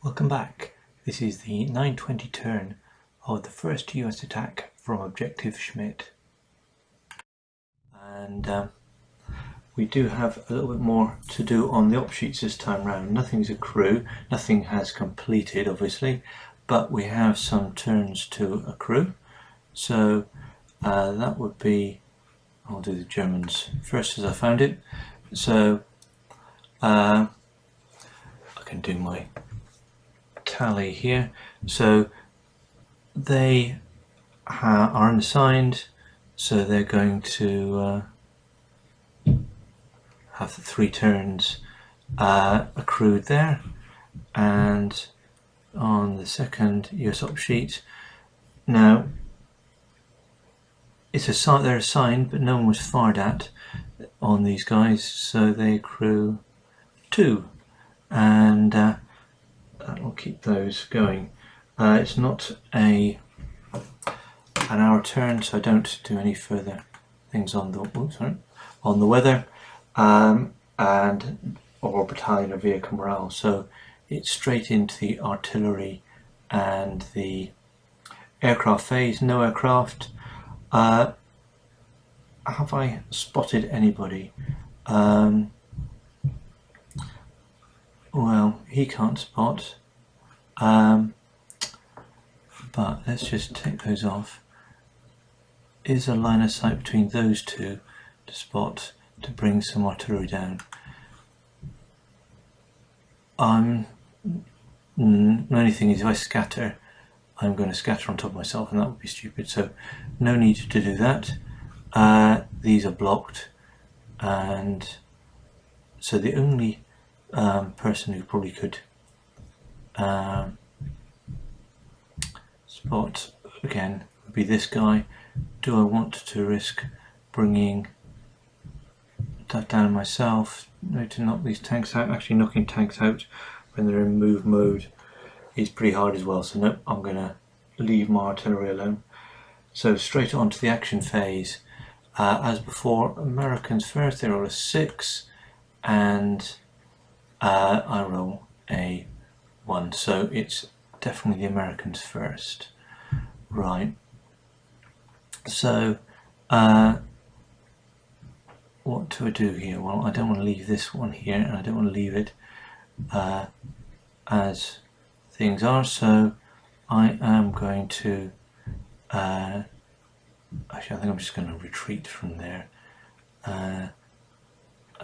Welcome back. This is the 9:20 turn of the first US attack from Objective Schmidt. And we do have a little bit more to do on the opsheets this time round. Nothing's accrue, nothing has completed obviously, but we have some turns to accrue. So that would be, I'll do the Germans first as I found it. So I can do my tally here. So they are unassigned, so they're going to have the 3 turns accrued there, and on the second US opsheet, now they're assigned, but no one was fired at on these guys, so they accrue 2, and that will keep those going. It's not an hour turn, so I don't do any further things on the weather or battalion or vehicle morale. So it's straight into the artillery and the aircraft phase. No aircraft. Have I spotted anybody? Well, he can't spot. But let's just take those off. Is a line of sight between those two to spot to bring some artillery down? The only thing is, if I scatter, I'm going to scatter on top of myself, and that would be stupid, so no need to do that. These are blocked, and so the only person who probably could spot again would be this guy. Do I want to risk bringing that down myself? No, to knock these tanks out. Actually, knocking tanks out when they're in move mode is pretty hard as well, so no, I'm going to leave my artillery alone. So straight on to the action phase. As before, Americans first. They roll a 6, and I roll a 1, so it's definitely the Americans first. Right, so what do I do here? Well, I don't want to leave this one here, and I don't want to leave it as things are, so I am going to actually, I think I'm just going to retreat from there. I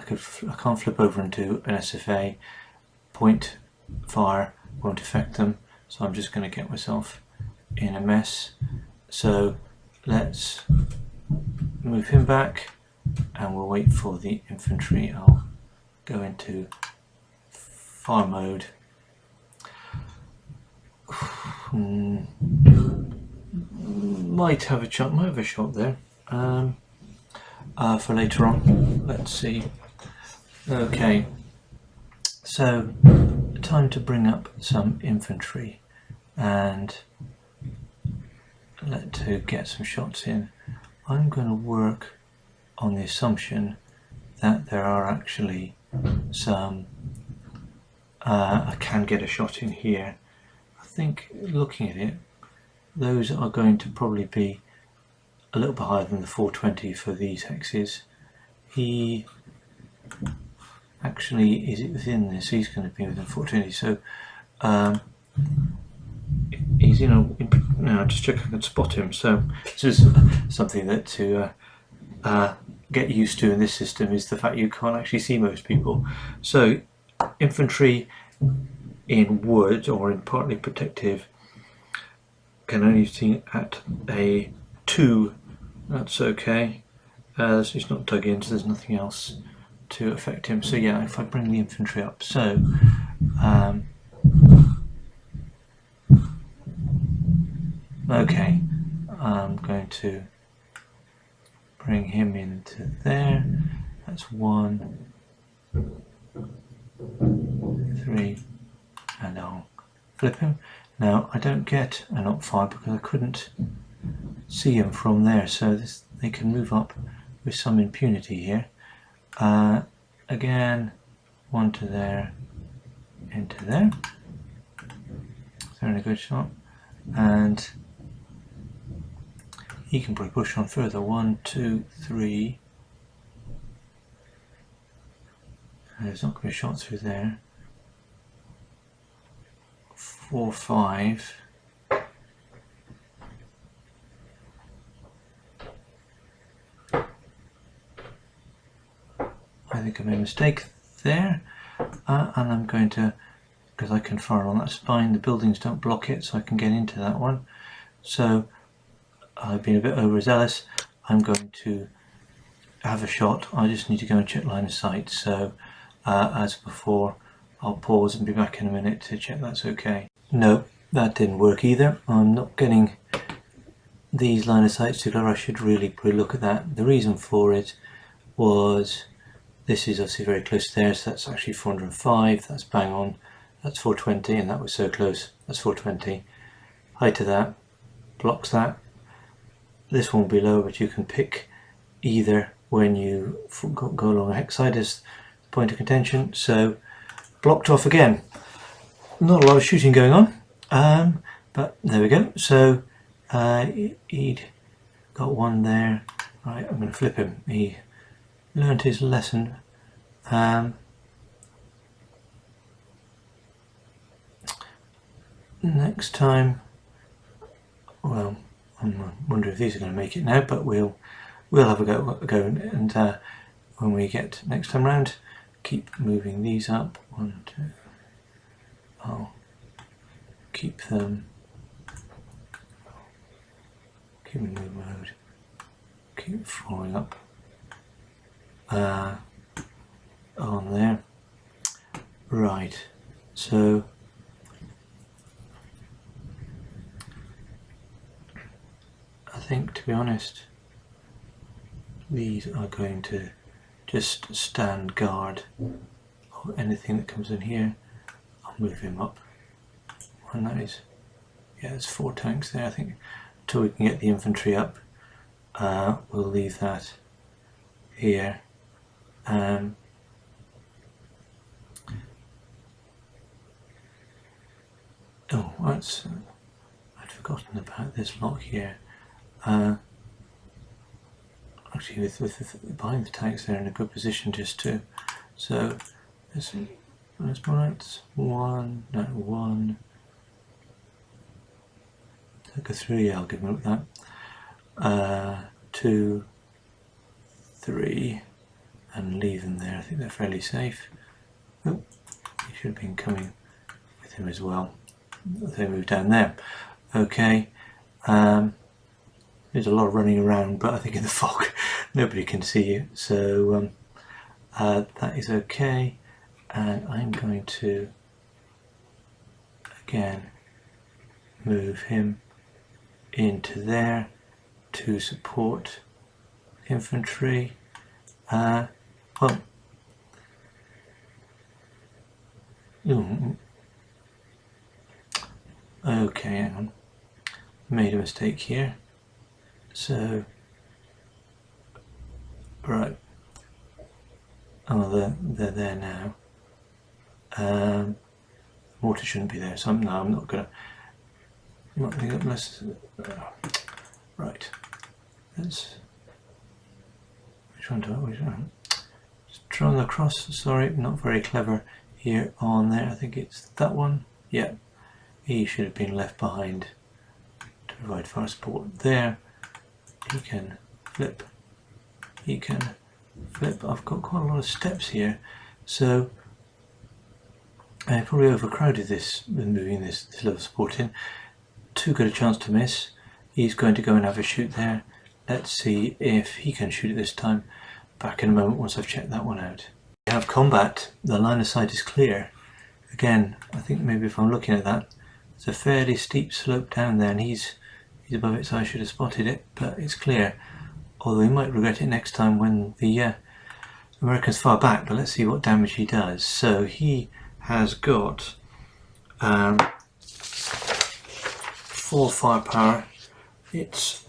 can't flip over and do an SFA. Point fire won't affect them, so I'm just going to get myself in a mess. So let's move him back, and we'll wait for the infantry. I'll go into fire mode. Might have a shot there for later on. Let's see. Okay, so time to bring up some infantry and to get some shots in. I'm going to work on the assumption that there are actually some I can get a shot in here. I think, looking at it, those are going to probably be a little bit higher than the 420 for these hexes. He actually, is it within this? He's going to be within 420, so he's now just check if I can spot him. So this is something that to get used to in this system, is the fact you can't actually see most people. So infantry in wood or in partly protective can only be seen at a 2. That's okay. It's not dug in, so there's nothing else to affect him. So yeah, if I bring the infantry up, so okay, I'm going to bring him into there. That's 1, 3, and I'll flip him. Now I don't get an op fire because I couldn't see him from there, so they can move up with some impunity here. Again, 1 to there, into there. Very good shot. And he can probably push on further. 1, 2, 3. There's not going to be a shot through there. 4, 5. I think I made a mistake there, and I'm going to, because I can fire on that spine, the buildings don't block it, so I can get into that one. So I've been a bit overzealous. I'm going to have a shot. I just need to go and check line of sight. So as before, I'll pause and be back in a minute to check that's okay. No, that didn't work either. I'm not getting these line of sights together. I should really probably look at that. The reason for it was this is obviously very close there, so that's actually 405, that's bang on. That's 420, and that was so close. That's 420. Height of that blocks that. This one will be low, but you can pick either when you go along a hex side as the point of contention. So blocked off again. Not a lot of shooting going on, but there we go. So he'd got one there. Right, I'm going to flip him. He learned his lesson. Next time, well, I'm wondering if these are going to make it now, but we'll have a go and when we get next time round, keep moving these up. 1, 2. I'll keep them. Keep in move mode. Keep falling up. On there. Right. So. I think, to be honest, these are going to just stand guard of anything that comes in here. I'll move him up. And that is, yeah, there's 4 tanks there. I think until we can get the infantry up, we'll leave that here. Oh, that's, I'd forgotten about this lock here. Actually, with behind the tanks, they're in a good position just to. So let's mark 1, no 1. Take a 3. I'll give them that. 2, 3, and leave them there. I think they're fairly safe. Oh, he should have been coming with him as well. They move down there. Okay. There's a lot of running around, but I think in the fog nobody can see you, so that is okay. And I'm going to again move him into there to support infantry. Well, okay, hang on, made a mistake here. So, right, oh, they're there now. Mortar shouldn't be there, so I'm not gonna. Unless, right. Let's. Which one do I? Which one? Just drawing across. Sorry, not very clever here on there. I think it's that one. Yeah, he should have been left behind to provide fire support there. He can flip, he can flip. I've got quite a lot of steps here, so I probably overcrowded this with moving this level of support in. Too good a chance to miss. He's going to go and have a shoot there. Let's see if he can shoot it this time. Back in a moment once I've checked that one out. We have combat. The line of sight is clear. Again, I think maybe if I'm looking at that, it's a fairly steep slope down there, and he's above it, so I should have spotted it, but it's clear. Although he might regret it next time when the Americans fire back, but let's see what damage he does. So he has got 4 firepower. It's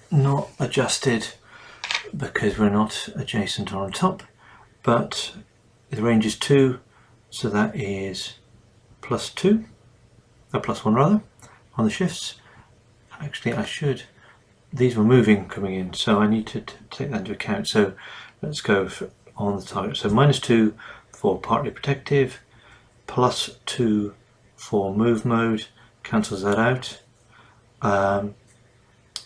not adjusted because we're not adjacent or on top, but the range is 2, so that is +2. a +1 rather, on the shifts. Actually, I should. These were moving coming in, so I need to take that into account. So let's go on the target. So -2 for partly protective, +2 for move mode, cancels that out.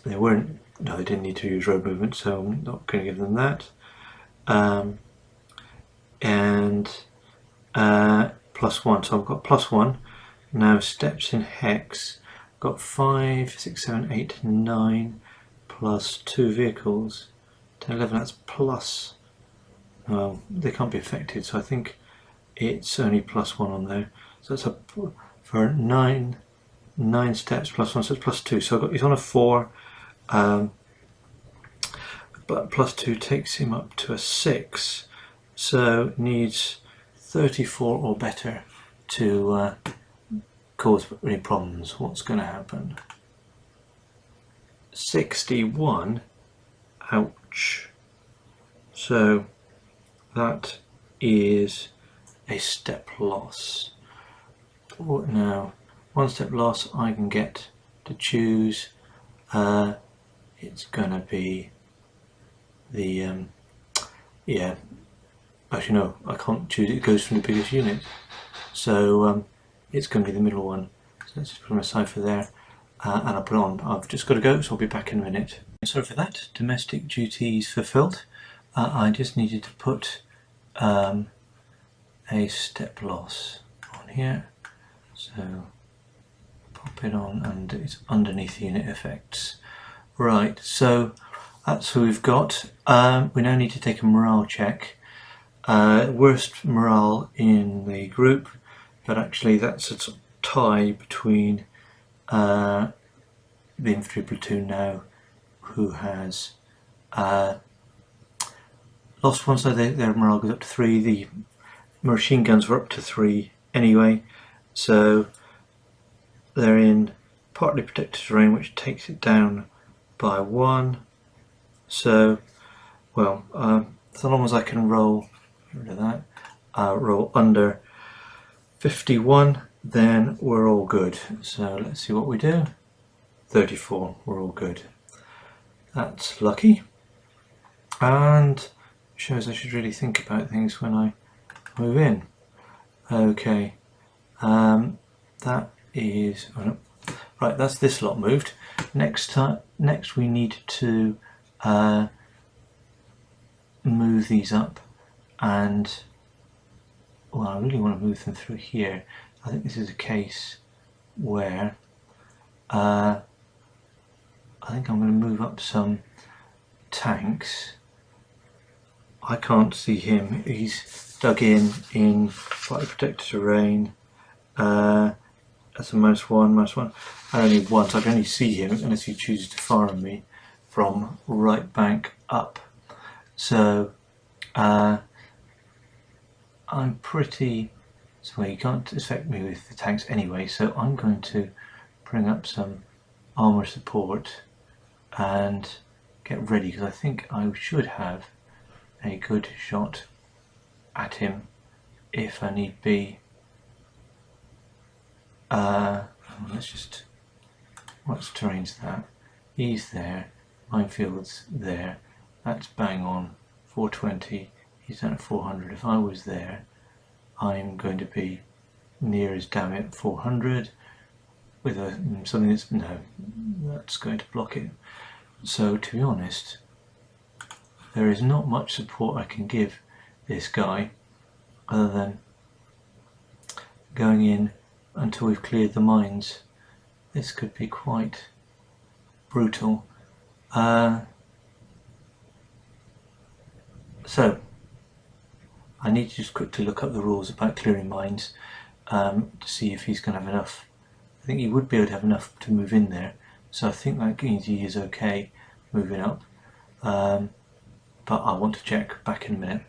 They weren't, no, they didn't need to use road movement, so I'm not going to give them that. And +1, so I've got +1. Now steps in hex, I've got 5, 6, 7, 8, 9, +2 vehicles, 10, 11, that's plus, well, they can't be affected, so I think it's only +1 on there. So that's for 9 steps +1, so it's +2. So I've got, he's on a 4, but +2 takes him up to a 6. So needs 34 or better to cause any problems. What's going to happen? 61. Ouch. So that is a step loss. Now, 1 step loss I can get to choose. It's going to be the yeah. Actually, no, I can't choose it. It goes from the biggest unit, so it's going to be the middle one. So let's just put my cipher there, and I'll put it on. I've just got to go, so I'll be back in a minute. Sorry for that. Domestic duties fulfilled. I just needed to put a step loss on here, so pop it on, and it's underneath unit effects. Right, so that's who we've got. We now need to take a morale check. Worst morale in the group, but actually that's a tie between the infantry platoon now, who has lost 1, so their morale goes up to 3. The machine guns were up to 3 anyway, so they're in partly protected terrain, which takes it down by 1. So, well, so long as I can roll, get rid of that, roll under 51, then we're all good. So let's see what we do. 34, we're all good. That's lucky, and shows I should really think about things when I move in. Okay, that is, oh no. Right, that's this lot moved. Next we need to move these up, and well, I really want to move them through here. I think this is a case where I think I'm going to move up some tanks. I can't see him. He's dug in partly protected terrain. That's a -1. I only once. I can only see him unless he chooses to fire on me from right bank up. So I'm pretty. So he can't affect me with the tanks anyway. So I'm going to bring up some armor support and get ready, because I think I should have a good shot at him if I need be. Let's just, what's terrain's that? He's there, minefield's there, that's bang on 420, he's down at 400. If I was there, I'm going to be near as damn it 400 with something that's, no, that's going to block it. So to be honest, there is not much support I can give this guy other than going in until we've cleared the mines. This could be quite brutal. So I need to just quickly look up the rules about clearing mines to see if he's going to have enough. I think he would be able to have enough to move in there, so I think that means he is okay moving up, but I want to check back in a minute.